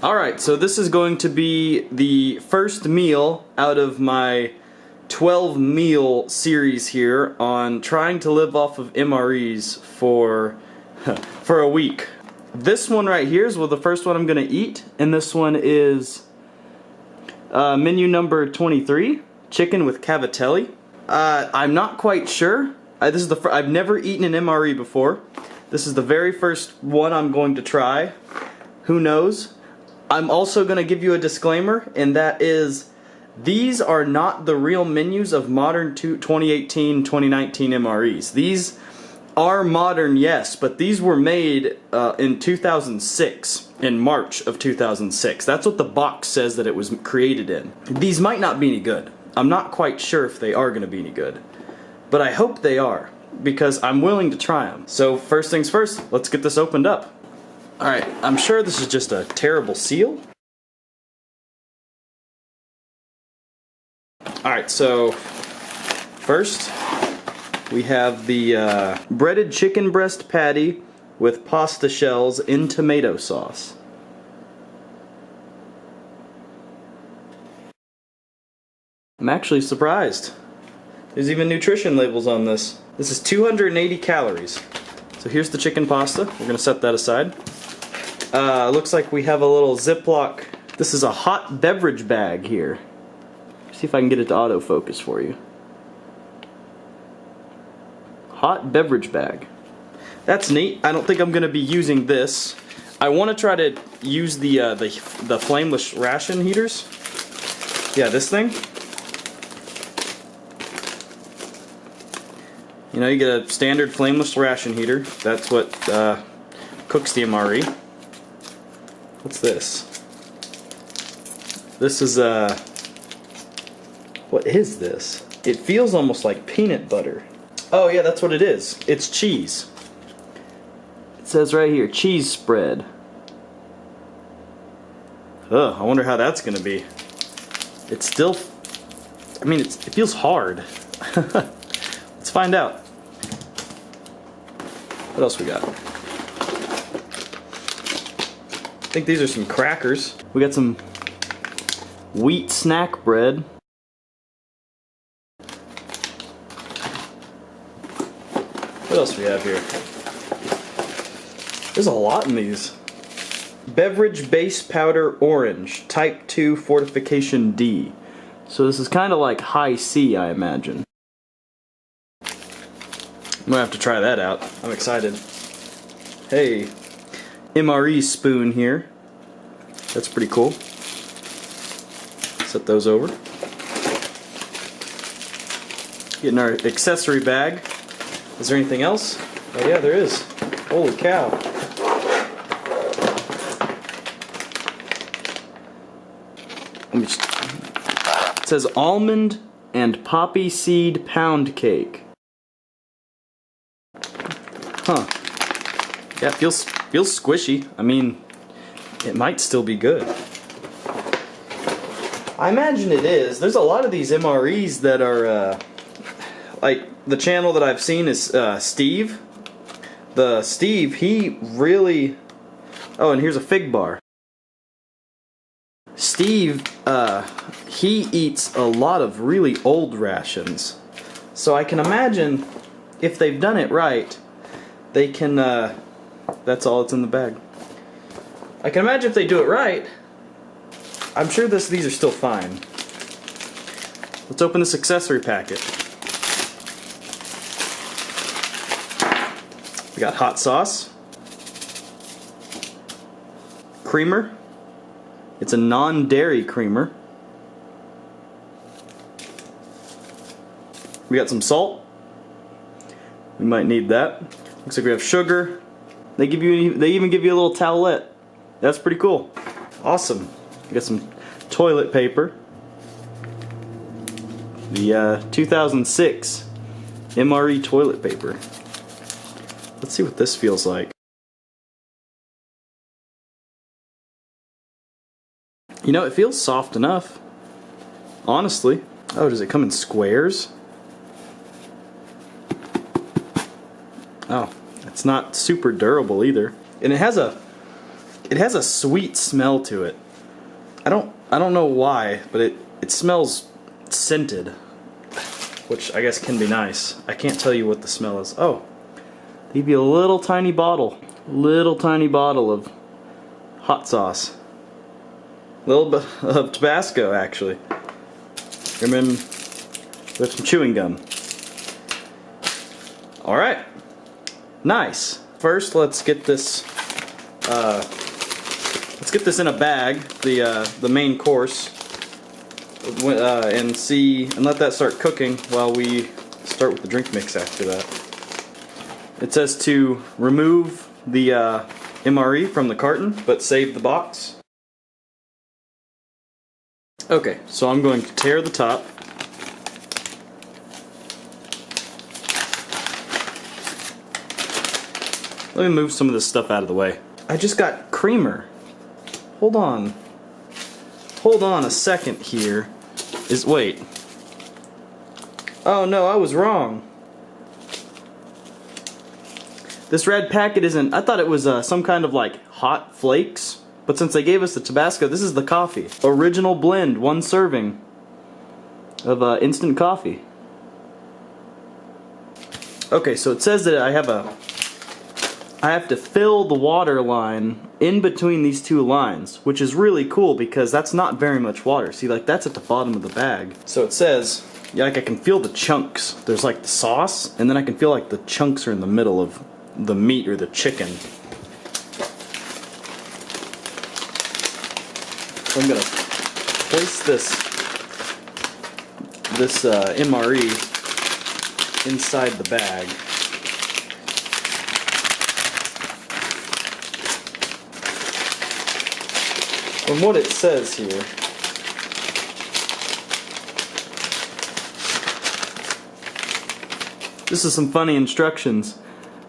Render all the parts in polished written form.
Alright, so this is going to be the first meal out of my 12 meal series here on trying to live off of MREs for a week. This one right here is the first one I'm going to eat, and this one is menu number 23, chicken with cavatelli. I'm not quite sure. This is I've never eaten an MRE before. This is the very first one I'm going to try. Who knows? I'm also going to give you a disclaimer, and that is these are not the real menus of modern 2018-2019 MREs. These are modern, yes, but these were made in 2006, in March of 2006. That's what the box says that it was created in. These might not be any good. I'm not quite sure if they are going to be any good, but I hope they are, because I'm willing to try them. So first things first, let's get this opened up. Alright, I'm sure this is just a terrible seal. Alright, so first we have the breaded chicken breast patty with pasta shells in tomato sauce. I'm actually surprised. There's even nutrition labels on this. This is 280 calories. So here's the chicken pasta. We're going to set that aside. Looks like we have a little Ziploc. This is a hot beverage bag here. See if I can get it to autofocus for you. Hot beverage bag. That's neat. I don't think I'm going to be using this. I want to try to use the flameless ration heaters. Yeah, this thing. You know, you get a standard flameless ration heater. That's what cooks the MRE. What's this? This is what is this? It feels almost like peanut butter. Oh yeah, that's what it is. It's cheese. It says right here, cheese spread. Ugh, I wonder how that's gonna be. It's still, I mean, it feels hard. Let's find out. What else we got? I think these are some crackers. We got some wheat snack bread. What else do we have here? There's a lot in these. Beverage base powder orange, type 2 fortification D. So this is kind of like high C, I imagine. I'm gonna have to try that out. I'm excited. Hey, MRE spoon here. That's pretty cool. Set those over. Getting our accessory bag. Is there anything else? Oh yeah, there is. Holy cow. It says almond and poppy seed pound cake. Huh. Yeah, it feels squishy. I mean, it might still be good. I imagine it is. There's a lot of these MREs that are, like, the channel that I've seen is Steve. Steve, he really... Oh, and here's a fig bar. Steve, he eats a lot of really old rations. So I can imagine if they've done it right, they can, that's all that's in the bag. I can imagine if they do it right, I'm sure these are still fine. Let's open this accessory packet. We got hot sauce. Creamer. It's a non-dairy creamer. We got some salt. We might need that. Looks like we have sugar. They even give you a little towelette. That's pretty cool. Awesome. We got some toilet paper. The 2006 MRE toilet paper. Let's see what this feels like. You know, it feels soft enough. Honestly. Oh, does it come in squares? Oh, it's not super durable either. And it has a it has a sweet smell to it. I don't know why, but it smells scented, which I guess can be nice. I can't tell you what the smell is. Oh, they give you a little tiny bottle of hot sauce. A little bit of Tabasco, actually. With some chewing gum. Alright. Nice. First, let's get this in a bag, the main course, and let that start cooking while we start with the drink mix after that. It says to remove the MRE from the carton, but save the box. Okay, so I'm going to tear the top. Let me move some of this stuff out of the way. I just got creamer. Hold on. Hold on a second here. Wait. Oh no, I was wrong. This red packet isn't, I thought it was some kind of like hot flakes, but since they gave us the Tabasco, this is the coffee. Original blend, 1 serving of instant coffee. Okay, so it says that I have to fill the water line in between these 2 lines, which is really cool because that's not very much water. See, like that's at the bottom of the bag. So it says, yeah, like I can feel the chunks. There's like the sauce, and then I can feel like the chunks are in the middle of the meat or the chicken. So I'm gonna place this MRE inside the bag. From what it says here, this is some funny instructions.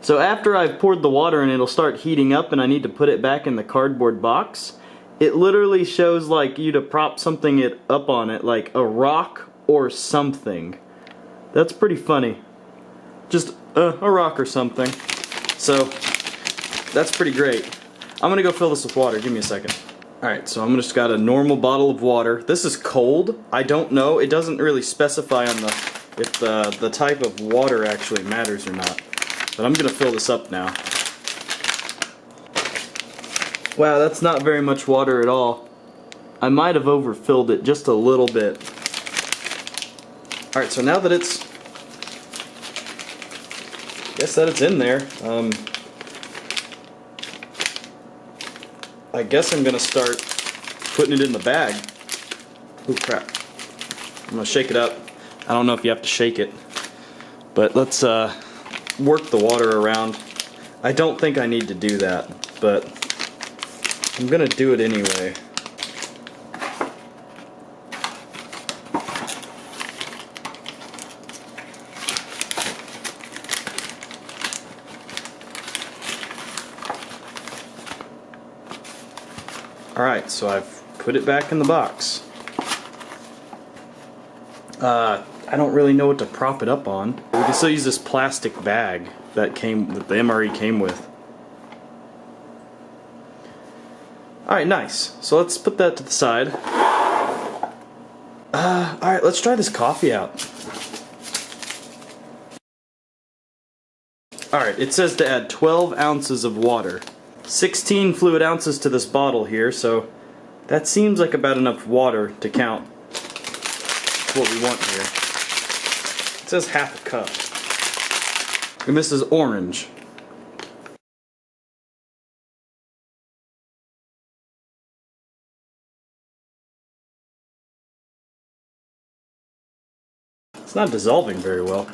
So after I've poured the water in, it'll start heating up and I need to put it back in the cardboard box. It literally shows like you to prop something up on it, like a rock or something. That's pretty funny. Just a rock or something. So that's pretty great. I'm gonna go fill this with water. Give me a second. Alright, so I'm just got a normal bottle of water. This is cold. I don't know. It doesn't really specify on if the type of water actually matters or not. But I'm gonna fill this up now. Wow, that's not very much water at all. I might have overfilled it just a little bit. Alright, so now that it's in there, I guess I'm gonna start putting it in the bag. Oh crap. I'm gonna shake it up. I don't know if you have to shake it, but let's work the water around. I don't think I need to do that, but I'm gonna do it anyway. Alright, so I've put it back in the box. I don't really know what to prop it up on. We can still use this plastic bag that the MRE came with. Alright, nice. So let's put that to the side. Alright, let's try this coffee out. Alright, it says to add 12 ounces of water. 16 fluid ounces to this bottle here, so that seems like about enough water to count what we want here. It says half a cup. And this is orange. It's not dissolving very well.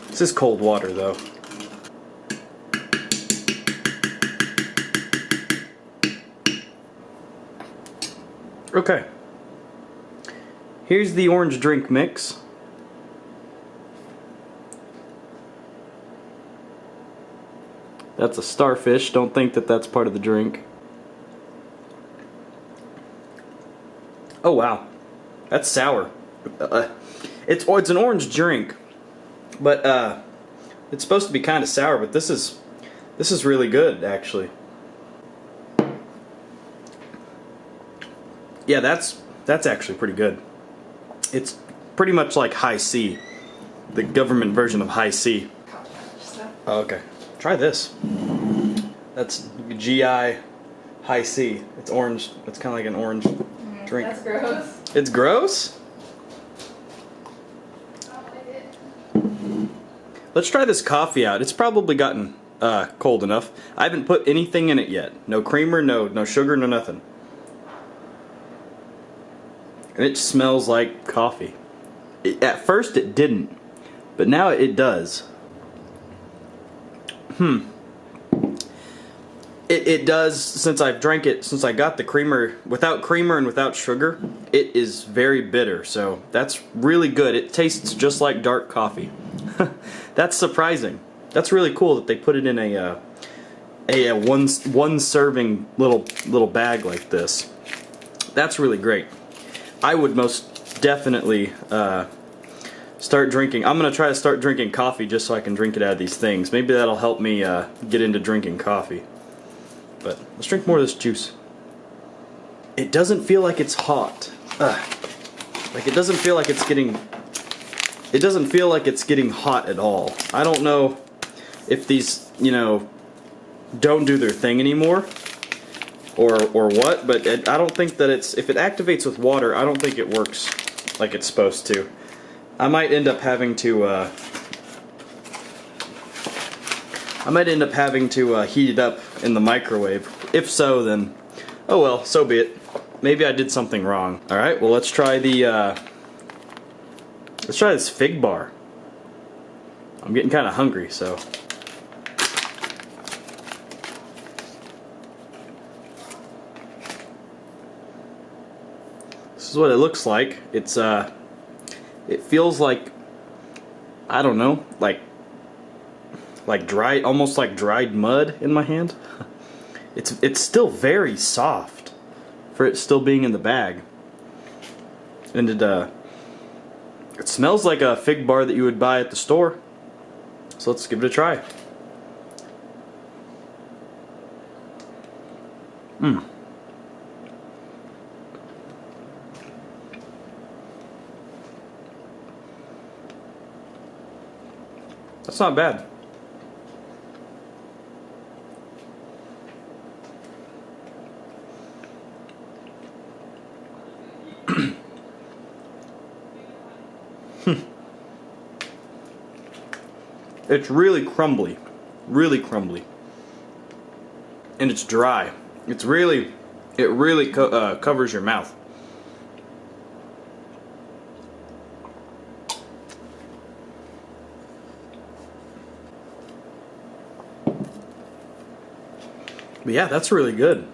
This is cold water though. Okay. Here's the orange drink mix. That's a starfish. Don't think that that's part of the drink. Oh wow. That's sour. It's an orange drink, but it's supposed to be kind of sour, but this is really good actually. Yeah, that's actually pretty good. It's pretty much like High C, the government version of High C. Oh, okay. Try this. That's GI High C. It's orange. It's kind of like an orange drink. That's gross. It's gross? I don't like it. Let's try this coffee out. It's probably gotten cold enough. I haven't put anything in it yet. No creamer, no sugar, no nothing. And it smells like coffee. At first it didn't, but now it does. It does, since I've drank it, since I got the creamer, without creamer and without sugar, it is very bitter, so that's really good. It tastes just like dark coffee. That's surprising. That's really cool that they put it in a one serving little bag like this. That's really great. I would most definitely start drinking. I'm gonna try to start drinking coffee just so I can drink it out of these things. Maybe that'll help me get into drinking coffee. But let's drink more of this juice. It doesn't feel like it's hot. Like it doesn't feel like it's getting. It doesn't feel like it's getting hot at all. I don't know if these, you know, don't do their thing anymore, or what. But I don't think that it's. If it activates with water, I don't think it works like it's supposed to. I might end up having to. Heat it up in the microwave. If so, then, oh well, so be it. Maybe I did something wrong. All right, well, let's try the. Let's try this fig bar. I'm getting kind of hungry, so. This is what it looks like. It's it feels like, I don't know, like dry, almost like dried mud in my hand. It's still very soft for it still being in the bag, and it smells like a fig bar that you would buy at the store. So let's give it a try. That's not bad. It's really crumbly, and it's dry. It really covers your mouth. But yeah, that's really good.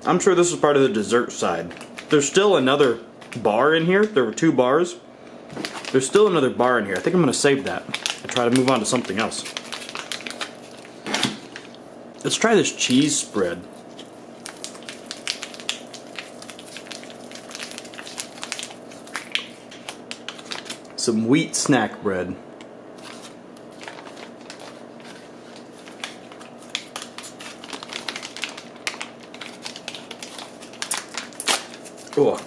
I'm sure this is part of the dessert side. There's still another bar in here. There were 2 bars. There's still another bar in here. I think I'm going to save that and try to move on to something else. Let's try this cheese spread. Some wheat snack bread. Oh.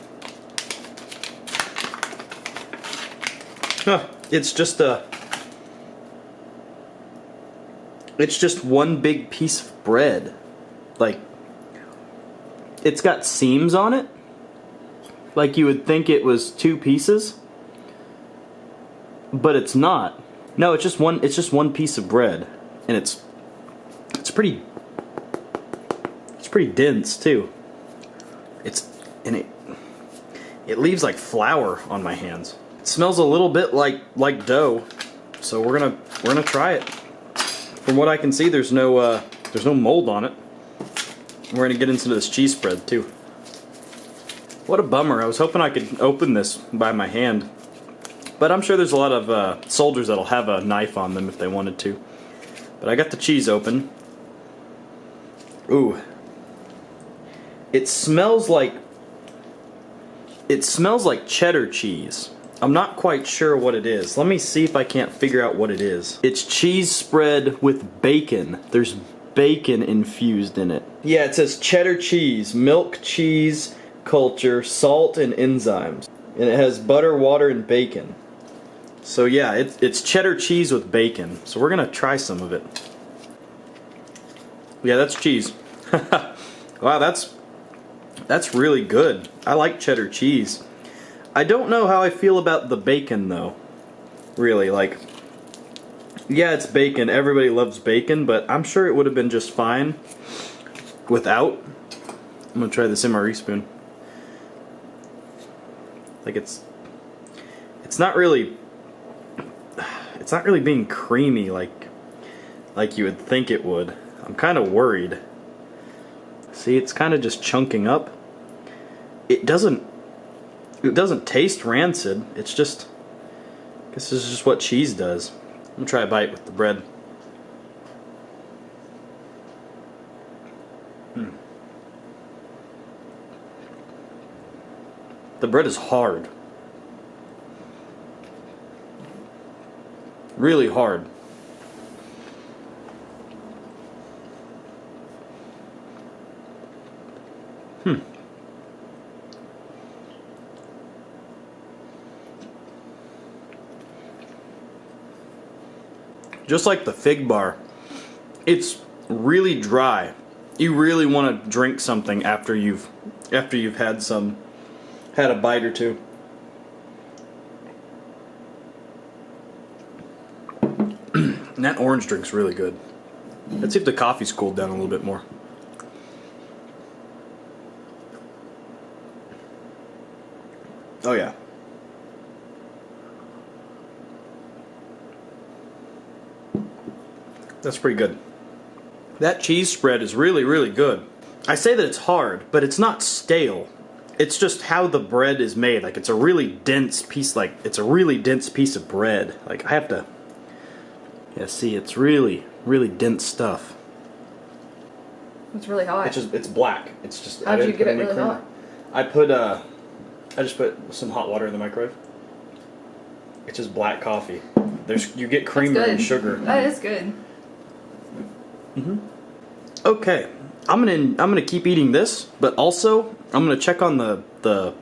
It's just one big piece of bread. Like, it's got seams on it. Like you would think it was 2 pieces, but it's not. No, it's just one piece of bread, and it's pretty dense too. It leaves like flour on my hands. It smells a little bit like dough, so we're gonna try it. From what I can see, there's no mold on it. We're gonna get into this cheese spread too. What a bummer! I was hoping I could open this by my hand, but I'm sure there's a lot of soldiers that'll have a knife on them if they wanted to. But I got the cheese open. Ooh, it smells like cheddar cheese. I'm not quite sure what it is. Let me see if I can't figure out what it is. It's cheese spread with bacon. There's bacon infused in it. Yeah, it says cheddar cheese, milk, cheese, culture, salt, and enzymes. And it has butter, water, and bacon. So yeah, it's cheddar cheese with bacon. So we're gonna try some of it. Yeah, that's cheese. Wow, that's really good. I like cheddar cheese. I don't know how I feel about the bacon though. Really, like, yeah, it's bacon. Everybody loves bacon, but I'm sure it would have been just fine without. I'm gonna try this MRE spoon. Like it's not really being creamy like you would think it would. I'm kind of worried. See, it's kind of just chunking up. It doesn't taste rancid. It's just, I guess this is just what cheese does. I'm gonna try a bite with the bread. The bread is hard. Really hard. Just like the fig bar, it's really dry. You really want to drink something after you've had a bite or two. And that orange drink's really good. Let's see if the coffee's cooled down a little bit more. Oh yeah. That's pretty good. That cheese spread is really, really good. I say that it's hard, but it's not stale. It's just how the bread is made. Like, it's a really dense piece, of bread. Like, I have to, yeah, see, it's really, really dense stuff. It's really hot. It's black. It's just, How'd you get it really hot? I just put some hot water in the microwave. It's just black coffee. You get creamer and sugar. That is good. Okay, I'm gonna keep eating this, but also I'm gonna check on the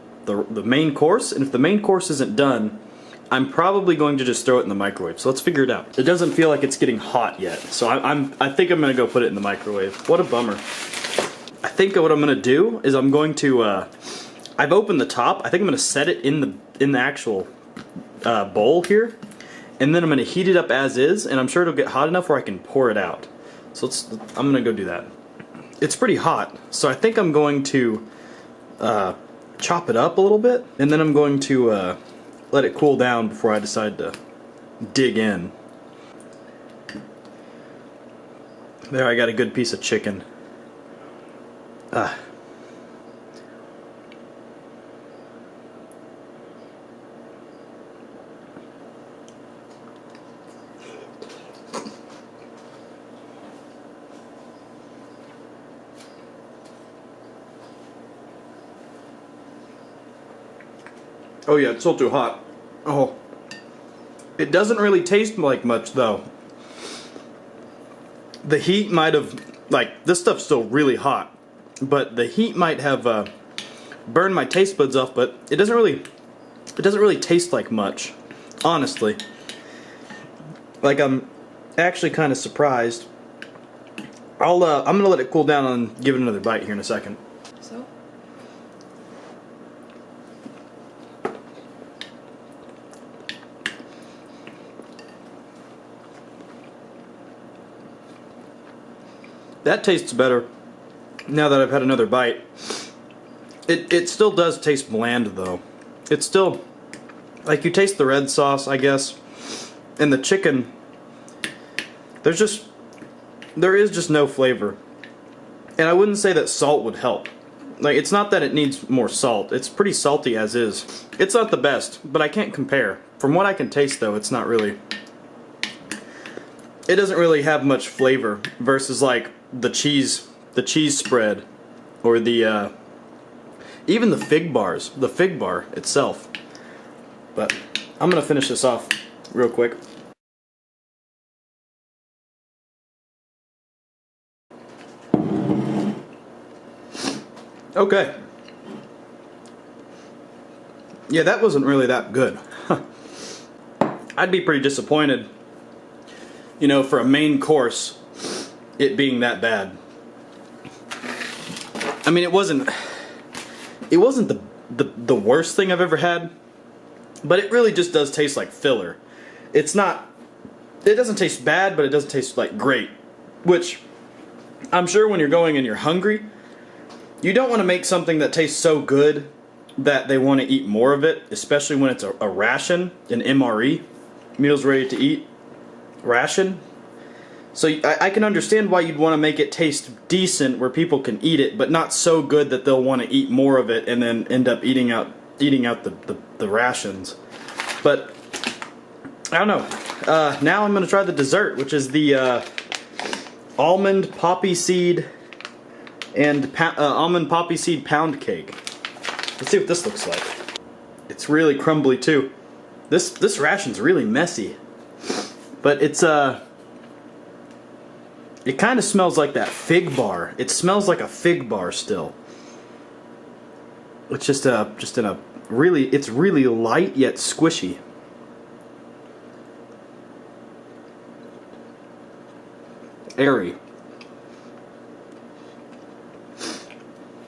main course, and if the main course isn't done, I'm probably going to just throw it in the microwave. So let's figure it out. It doesn't feel like it's getting hot yet, so I think I'm gonna go put it in the microwave. What a bummer. I think what I'm gonna do is I'm going to I've opened the top. I think I'm gonna set it in the actual bowl here, and then I'm gonna heat it up as is, and I'm sure it'll get hot enough where I can pour it out. So I'm gonna go do that. It's pretty hot, so I think I'm going to chop it up a little bit, and then I'm going to let it cool down before I decide to dig in. There, I got a good piece of chicken. Oh yeah, it's still too hot. Oh. It doesn't really taste like much though. The heat might have, like, this stuff's still really hot, but the heat might have burned my taste buds off, but it doesn't really taste like much, honestly. Like, I'm actually kind of surprised. I'm gonna let it cool down and give it another bite here in a second. So? That tastes better now that I've had another bite. It still does taste bland though. It's still, like, you taste the red sauce, I guess, and the chicken. There is just no flavor. And I wouldn't say that salt would help. Like, it's not that it needs more salt. It's pretty salty as is. It's not the best, but I can't compare. From what I can taste though, it's not really, it doesn't really have much flavor versus like the cheese spread, or the even the fig bar itself. But I'm gonna finish this off real quick. Okay. Yeah, that wasn't really that good. I'd be pretty disappointed, you know, for a main course, it being that bad. I mean, it wasn't the worst thing I've ever had, but it really just does taste like filler. It doesn't taste bad, but it doesn't taste like great, which I'm sure when you're going and you're hungry, you don't want to make something that tastes so good that they want to eat more of it, especially when it's a ration, an MRE, meals ready to eat ration. So I can understand why you'd want to make it taste decent where people can eat it, but not so good that they'll want to eat more of it and then end up eating out the rations. But I don't know. Now I'm going to try the dessert, which is the almond poppy seed and almond poppy seed pound cake. Let's see what this looks like. It's really crumbly too. This ration's really messy, but it's it kind of smells like that fig bar. It smells like a fig bar still. It's just in a really, it's really light yet squishy. Airy.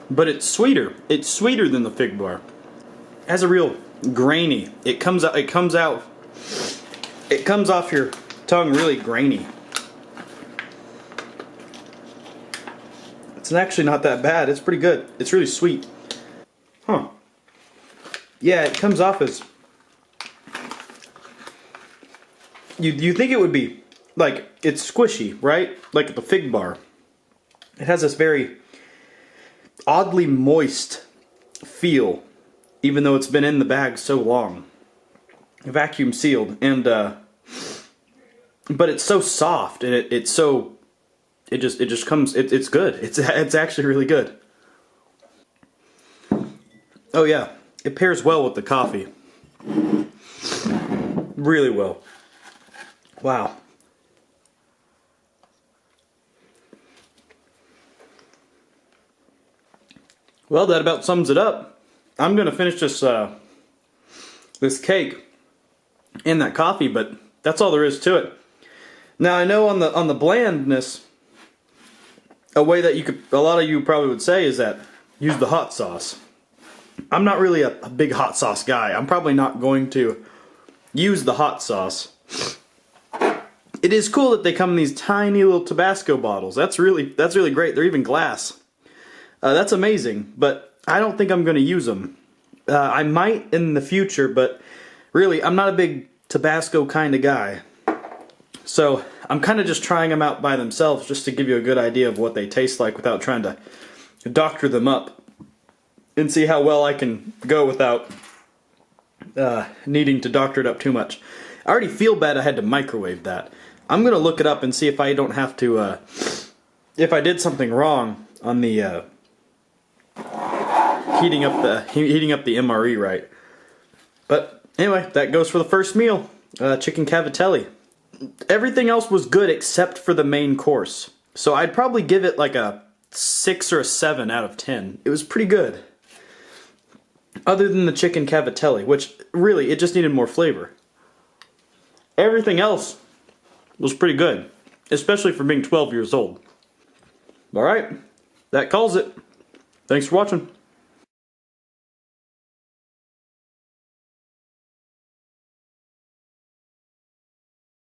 But it's sweeter. It's sweeter than the fig bar. It has a real grainy. It comes off your tongue really grainy. It's actually not that bad. It's pretty good. It's really sweet. Huh. Yeah, it comes off as... You think it would be, like, it's squishy, right? Like the fig bar. It has this very oddly moist feel, even though it's been in the bag so long. Vacuum sealed. And, but it's so soft, and it's so... It just comes. It's good. It's actually really good. Oh yeah, it pairs well with the coffee. Really well. Wow. Well, that about sums it up. I'm gonna finish this cake and that coffee, but that's all there is to it. Now I know on the blandness, a way that a lot of you probably would say is that use the hot sauce. I'm not really a big hot sauce guy. I'm probably not going to use the hot sauce. It is cool that they come in these tiny little Tabasco bottles. That's really great. They're even glass. That's amazing, but I don't think I'm going to use them. I might in the future, but really, I'm not a big Tabasco kind of guy. So I'm kind of just trying them out by themselves just to give you a good idea of what they taste like without trying to doctor them up and see how well I can go without needing to doctor it up too much. I already feel bad I had to microwave that. I'm going to look it up and see if I don't have to, if I did something wrong on the heating up the MRE right. But anyway, that goes for the first meal, chicken cavatelli. Everything else was good except for the main course. So I'd probably give it like a 6 or a 7 out of 10. It was pretty good. Other than the chicken cavatelli, which really, it just needed more flavor. Everything else was pretty good, especially for being 12 years old. Alright, that calls it. Thanks for watching.